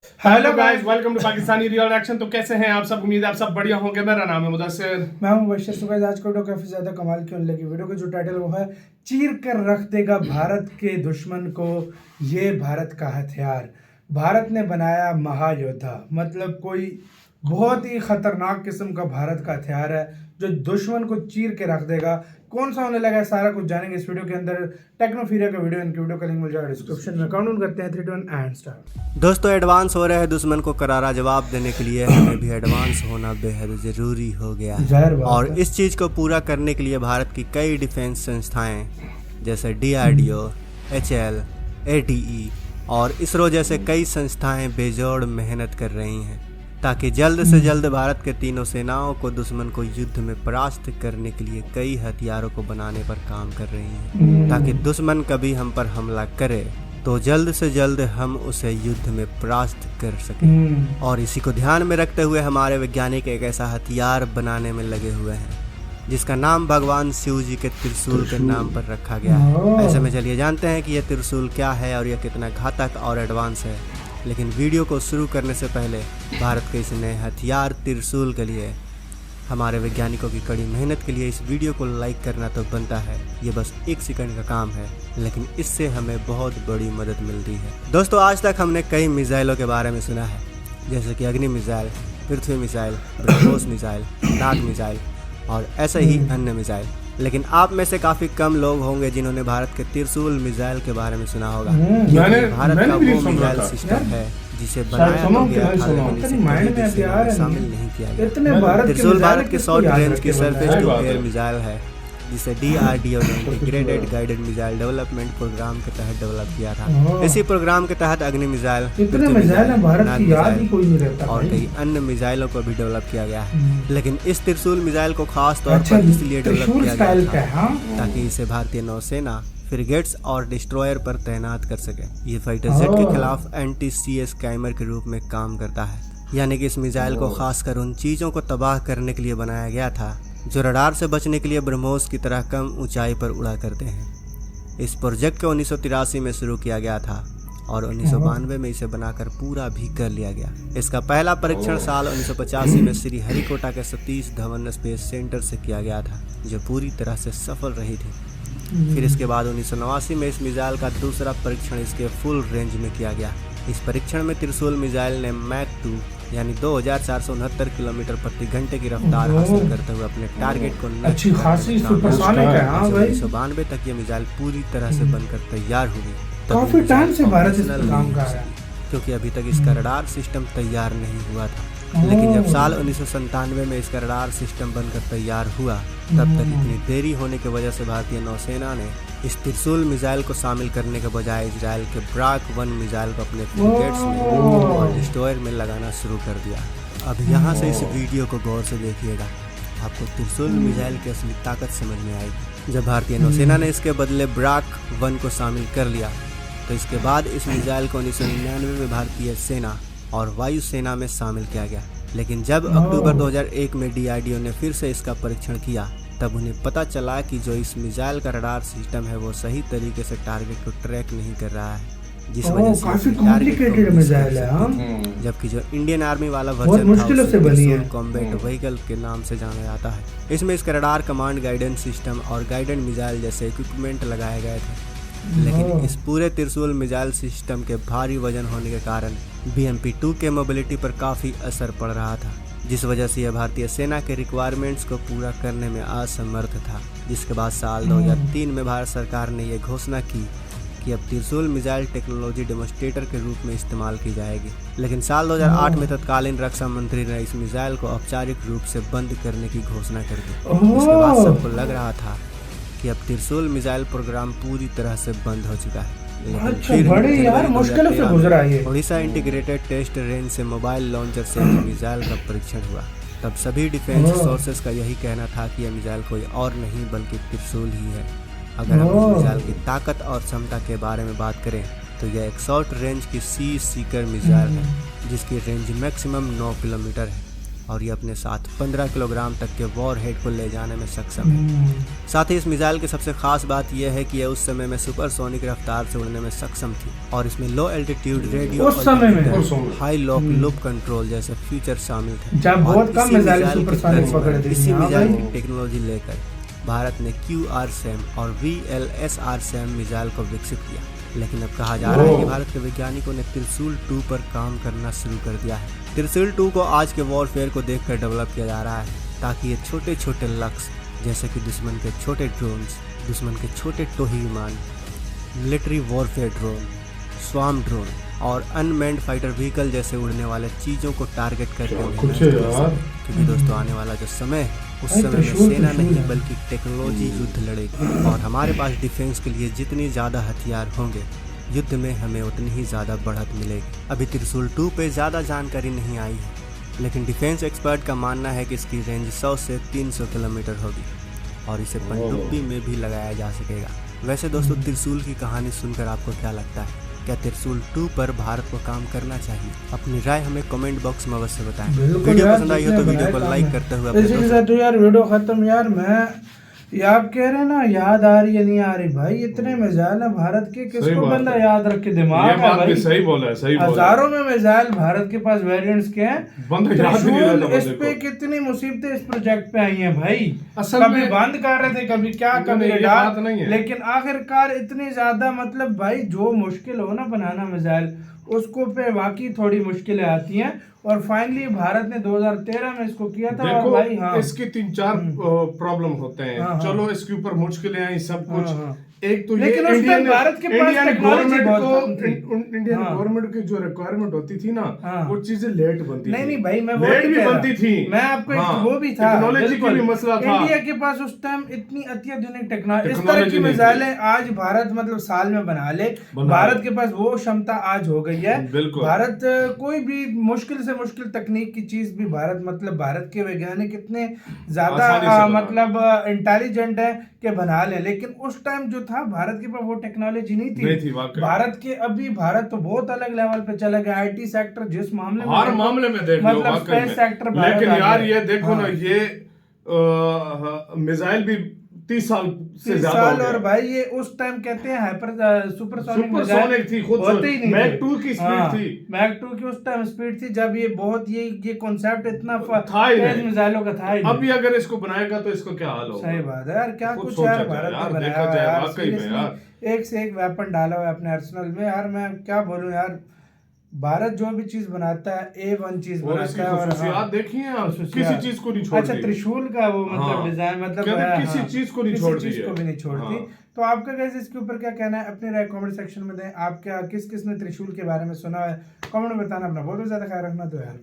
Hello guys, welcome to Pakistani real action. तो कैसे हैं आप सब? उम्मीद है आप सब बढ़िया होंगे। मेरा नाम है मुदस्सिर। मैं हूं बशीर। सो गाइस, आज का वीडियो काफी ज्यादा कमाल की होने लगी। वीडियो का जो टाइटल वो है चीर कर रख देगा भारत के दुश्मन को ये भारत का हथियार। भारत ने बनाया महायोद्धा, मतलब कोई बहुत ही खतरनाक किस्म का भारत का हथियार है जो दुश्मन को चीर के रख देगा। कौन सा होने लगा है सारा कुछ जानेंगे इस वीडियो के अंदर। टेक्नोफीरिया का वीडियो, इनकी वीडियो का लिंक मिल जाएगा डिस्क्रिप्शन में। काउंट करते हैं 3 2 1 एंड स्टार्ट। दोस्तों, एडवांस हो रहे हैं दुश्मन को करारा जवाब देने के लिए हमें भी एडवांस होना बेहद ज़रूरी हो गया है। और इस चीज़ को पूरा करने के लिए भारत की कई डिफेंस संस्थाएं जैसे DRDO, HAL, ATE और इसरो जैसे कई संस्थाएं बेजोड़ मेहनत कर रही हैं ताकि जल्द से जल्द भारत के तीनों सेनाओं को दुश्मन को युद्ध में परास्त करने के लिए कई हथियारों को बनाने पर काम कर रही हैं, ताकि दुश्मन कभी हम पर हमला करे तो जल्द से जल्द हम उसे युद्ध में परास्त कर सकें। और इसी को ध्यान में रखते हुए हमारे वैज्ञानिक एक ऐसा हथियार बनाने में लगे हुए हैं जिसका नाम भगवान शिव जी के त्रिशूल के नाम पर रखा गया है। ऐसे में चलिए जानते हैं कि यह त्रिशूल क्या है और यह कितना घातक और एडवांस है। लेकिन वीडियो को शुरू करने से पहले भारत के इस नए हथियार त्रिशूल के लिए हमारे वैज्ञानिकों की कड़ी मेहनत के लिए इस वीडियो को लाइक करना तो बनता है। ये बस 1 सेकंड का काम है, लेकिन इससे हमें बहुत बड़ी मदद मिलती है। दोस्तों, आज तक हमने कई मिसाइलों के बारे में सुना है, जैसे कि अग्नि मिसाइल, पृथ्वी मिसाइल, ब्रह्मोस मिसाइल, नाग मिसाइल और ऐसे ही अन्य मिसाइल। लेकिन आप में से काफी कम लोग होंगे जिन्होंने भारत के त्रिशूल मिसाइल के बारे में सुना होगा। भारत का वो मिसाइल सिस्टम है जिसे बनाया तो गया था लेकिन शामिल नहीं किया गया। त्रिशूल भारत के शॉर्ट रेंज की सरफेस टू एयर मिसाइल है जिसे DRDO ने integrated guided missile development program के तहत डेवलप किया था। इसी प्रोग्राम के तहत अग्नि मिसाइल, और कई अन्य मिसाइलों को भी डेवलप किया गया है। लेकिन इस त्रिशूल मिसाइल को खास तौर पर इसलिए डेवलप किया गया था ताकि इसे भारतीय नौसेना फ्रिगेट्स और डिस्ट्रॉयर पर तैनात कर सके। ये फाइटर जेट के खिलाफ एंटी-CS स्कैमर के रूप में काम करता है, यानी कि इस मिसाइल को खासकर उन चीज़ों को तबाह करने के लिए बनाया गया था जो रडार से बचने के लिए ब्रह्मोस की तरह कम ऊंचाई पर उड़ा करते हैं। इस प्रोजेक्ट को 1983 में शुरू किया गया था और 1992 में इसे बनाकर पूरा भी कर लिया गया। इसका पहला परीक्षण साल 1985 में श्री हरिकोटा के सतीश धवन स्पेस सेंटर से किया गया था, जो पूरी तरह से सफल रही थी। फिर इसके बाद 1989 में इस मिसाइल का दूसरा परीक्षण इसके फुल रेंज में किया गया। इस परीक्षण में त्रिशूल मिसाइल ने मैक 2 यानी 2469 किलोमीटर प्रति घंटे की रफ्तार हासिल करते हुए अपने टारगेट को 1992 तक ये मिसाइल पूरी तरह से बनकर तैयार हुई। काफी टाइम से भारत इस पर काम कर रहा है क्योंकि अभी तक इसका रडार सिस्टम तैयार नहीं हुआ था। लेकिन जब साल 1997 में इसका रडार सिस्टम बनकर तैयार हुआ, तब तक इतनी देरी होने की वजह से भारतीय नौसेना ने इस त्रिशूल मिसाइल को शामिल करने के बजाय इजराइल के ब्राक 1 मिसाइल को अपने फ्रिगेट्स में और डिस्ट्रॉयर में लगाना शुरू कर दिया। अब यहाँ से इस वीडियो को गौर से देखिएगा, आपको त्रिशूल मिसाइल की असली ताकत समझ में आएगी। जब भारतीय नौसेना ने इसके बदले ब्राक 1 को शामिल कर लिया, तो इसके बाद इस मिसाइल को 1999 में भारतीय सेना और वायुसेना में शामिल किया गया। लेकिन जब अक्टूबर 2001 में DRDO ने फिर से इसका परीक्षण किया, तब उन्हें पता चला कि जो इस मिसाइल का रडार सिस्टम है वो सही तरीके से टारगेट को ट्रैक नहीं कर रहा है, जिस वजह से काफी कॉम्प्लिकेटेड मिसाइल है। जबकि जो इंडियन आर्मी वाला वर्जन था कॉम्बैट व्हीकल के नाम से जाना जाता है। इसमें इसका रडार, कमांड गाइडेंस सिस्टम और गाइडेड मिसाइल जैसे इक्विपमेंट लगाए गए थे। लेकिन इस पूरे त्रिशूल मिसाइल सिस्टम के भारी वजन होने के कारण BMP-2 के मोबिलिटी पर काफ़ी असर पड़ रहा था, जिस वजह से यह भारतीय सेना के रिक्वायरमेंट्स को पूरा करने में असमर्थ था। जिसके बाद साल 2003 में भारत सरकार ने यह घोषणा की कि अब त्रिशूल मिसाइल टेक्नोलॉजी डेमोन्स्ट्रेटर के रूप में इस्तेमाल की जाएगी। लेकिन साल 2008 में तत्कालीन रक्षा मंत्री ने इस मिसाइल को औपचारिक रूप से बंद करने की घोषणा कर दी। इसके बाद सबको लग रहा था कि अब त्रिशूल मिसाइल प्रोग्राम पूरी तरह से बंद हो चुका है। उड़ीसा इंटीग्रेटेड टेस्ट रेंज से मोबाइल लॉन्चर से मिसाइल का परीक्षण हुआ। तब सभी डिफेंस सोर्सेस का यही कहना था कि यह मिसाइल कोई और नहीं बल्कि त्रिशूल ही है। अगर हम इस मिसाइल की ताकत और क्षमता के बारे में बात करें तो यह एक शॉर्ट रेंज की सी सीकर मिसाइल है जिसकी रेंज मैक्सिमम 9 किलोमीटर है। और ये अपने साथ 15 किलोग्राम तक के वॉर हेड को ले जाने में सक्षम है। साथ ही इस मिसाइल की सबसे खास बात यह है कि यह उस समय में सुपरसोनिक रफ्तार से उड़ने में सक्षम थी और इसमें लो एल्टीट्यूड रेडियो उस समय में हाई लूप कंट्रोल जैसे फीचर शामिल थे। जब बहुत कम मिसाइल सुपरसोनिक पकड़ दी। इसी मिसाइल की टेक्नोलॉजी लेकर भारत ने QRSAM और VLSRSAM मिसाइल को विकसित किया, लेकिन अब कहा जा रहा है कि भारत के वैज्ञानिकों ने त्रिशूल 2 पर काम करना शुरू कर दिया है। त्रिशूल 2 को आज के वॉरफेयर को देखकर डेवलप किया जा रहा है ताकि ये छोटे छोटे लक्ष्य जैसे कि दुश्मन के छोटे ड्रोन्स, दुश्मन के छोटे टोही विमान, military warfare drone, swarm drone और अनमैन्ड फाइटर व्हीकल जैसे उड़ने वाले चीज़ों को टारगेट करके क्योंकि दोस्तों आने वाला जो समय है उस समय में सेना नहीं बल्कि टेक्नोलॉजी युद्ध लड़ेगी और हमारे पास डिफेंस के लिए जितनी ज़्यादा हथियार होंगे युद्ध में हमें उतनी ही ज़्यादा बढ़त मिलेगी। अभी त्रिशूल 2 पे ज़्यादा जानकारी नहीं आई है, लेकिन डिफेंस एक्सपर्ट का मानना है कि इसकी रेंज 100 से 300 किलोमीटर होगी और इसे पनडुब्बी में भी लगाया जा सकेगा। वैसे दोस्तों त्रिशूल की कहानी सुनकर आपको क्या लगता है? क्या त्रिशूल 2 पर भारत को काम करना चाहिए? अपनी राय हमें कमेंट बॉक्स में अवश्य बताएं। वीडियो पसंद आई हो तो वीडियो को लाइक करते हुए इसी के साथ तो यार वीडियो खत्म। यार मैं ये आप कह रहे हैं ना याद आ रही है नहीं आ रही, भाई इतने मिसाइल है भारत के, किसको बंदा याद रख के दिमाग है भाई। सही बोला है, सही बोला। हजारों में मिसाइल भारत के पास वेरिएंट्स के हैं, इस पे कितनी मुसीबतें इस प्रोजेक्ट पे आई हैं भाई। कभी बंद कर रहे थे, कभी क्या, कभी रडार, लेकिन आखिरकार इतनी ज्यादा मतलब भाई जो मुश्किल हो ना बनाना मिसाइल उसको पे वाकई थोड़ी मुश्किलें आती हैं और फाइनली भारत ने 2013 में इसको किया था। और भाई हाँ इसकी 3-4 प्रॉब्लम होते हैं। चलो इसके ऊपर मुश्किलें आई सब कुछ। एक तो लेकिन ये इंडियन भारत के पास गवर्नमेंट को इंडियन गवर्नमेंट की जो रिक्वायरमेंट होती थी ना वो चीजें लेट बनती थी। नहीं भाई मैं लेट भी बनती थी। मैं आपको वो भी था, टेक्नोलॉजी की भी मसला था। इंडिया के पास उस टाइम इतनी अत्याधुनिक टेक्नोलॉजी, इस तरह की मिसाइलें आज भारत मतलब साल में बना ले। भारत के पास वो क्षमता आज हो गई है। भारत कोई भी मुश्किल से मुश्किल तकनीक की चीज भी भारत के वैज्ञानिक इतने ज्यादा मतलब इंटेलिजेंट है कि बना ले। लेकिन उस टाइम जो था भारत के पास वो टेक्नोलॉजी नहीं थी भारत के। अभी भारत तो बहुत अलग लेवल पे चला गया। IT सेक्टर जिस मामले में, हर मामले में देख लो, मतलब स्पेस सेक्टर। लेकिन यार ये देखो ना, ये मिसाइल भी 30 साल से ज्यादा हो गया। और भाई ये उस टाइम कहते हैं सुपरसोनिक थी, खुद मैक 2 की स्पीड थी। मैक 2 की उस टाइम स्पीड थी जब ये बहुत ये कॉन्सेप्ट इतना तेज मिसाइलों का था ही। अभी अगर इसको बनाएगा तो इसको क्या हाल होगा? सही बात है यार, क्या कुछ यार भारत ने बनाया यार, एक से एक वेपन डाला हुआ है अपने आर्सेनल में। यार मैं क्या बोलूं यार, भारत जो भी चीज बनाता है A1 चीज बनाता है। और देखिए आप किसी चीज को नहीं छोड़ती। अच्छा त्रिशूल का वो मतलब डिजाइन मतलब किसी चीज को नहीं छोड़ती, किसी चीज को भी नहीं छोड़ती। तो आपका कैसे इसके ऊपर क्या कहना है? अपनी राय कमेंट सेक्शन में दें। आप क्या किस किस ने त्रिशूल के बारे में सुना है कमेंट में बताना। अपना बहुत ज्यादा ख्याल रखना। तो यार